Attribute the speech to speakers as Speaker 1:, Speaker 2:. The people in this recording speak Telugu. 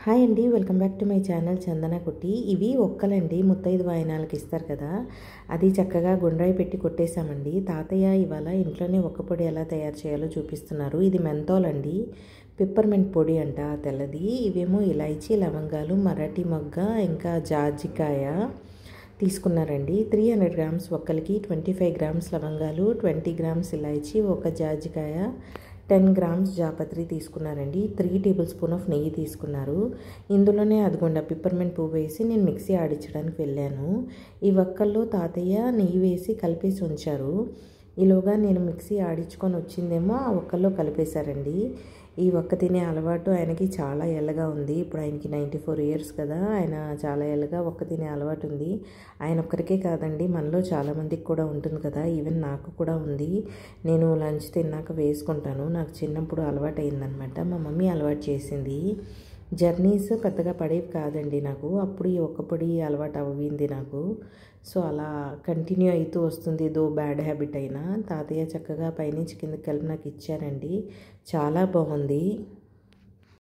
Speaker 1: హాయ్ అండి, welcome back to my channel Chandana Kutti. ఇవి ఒక్కలండి, ముత్తైదు వాయినాలకి ఇస్తారు కదా, అది చక్కగా గుండ్రాయి పెట్టి కొట్టేశామండి. తాతయ్య ఇవాళ ఇంట్లోనే ఒక్క పొడి ఎలా తయారు చేయాలో చూపిస్తున్నారు. ఇది మెంతాల్ అండి, పిప్పర్మెంట్ పొడి అంట తెల్లది. ఇవేమో ఇలాచీ, లవంగాలు, మరాఠీ మొగ్గ, ఇంకా జాజికాయ తీసుకున్నారండి. 300 గ్రామ్స్ ఒక్కలకి, 25 గ్రామ్స్ లవంగాలు, 20 గ్రామ్స్ ఇలాచీ, ఒక జాజికాయ, 10 గ్రామ్స్ జాపత్రి తీసుకున్నారండి. 3 టేబుల్ స్పూన్ ఆఫ్ నెయ్యి తీసుకున్నారు. ఇందులోనే అదిగొండ పిప్పర్మెంట్ పువ్వు వేసి నేను మిక్సీ ఆడించడానికి వెళ్ళాను. ఈ వక్కల్లో తాతయ్య నెయ్యి వేసి కలిపేసి ఉంచారు. ఈలోగా నేను మిక్సీ ఆడించుకొని వచ్చిందేమో ఆ ఒక్కల్లో కలిపేశారండి. ఈ ఒక్క తినే అలవాటు ఆయనకి చాలా ఏళ్ళగా ఉంది. ఇప్పుడు ఆయనకి 94 ఇయర్స్ కదా, ఆయన చాలా ఏళ్ళగా ఒక్క తినే అలవాటు ఉంది. ఆయన ఒక్కరికే కాదండి, మనలో చాలామందికి కూడా ఉంటుంది కదా, ఈవెన్ నాకు కూడా ఉంది. నేను లంచ్ తిన్నాక వేసుకుంటాను. నాకు చిన్నప్పుడు అలవాటు అయిందనమాట, మా మమ్మీ అలవాటు చేసింది. జర్నీస్ పెద్దగా పడేవి కాదండి నాకు, అప్పుడు ఈ ఒక్క పొడి అలవాటు అవ్వింది నాకు. సో అలా కంటిన్యూ అవుతూ వస్తుంది. దో బ్యాడ్ హ్యాబిట్ అయినా తాతయ్య చక్కగా పైనుంచి కిందకి కలిపి నాకు ఇచ్చారండి. చాలా బాగుంది.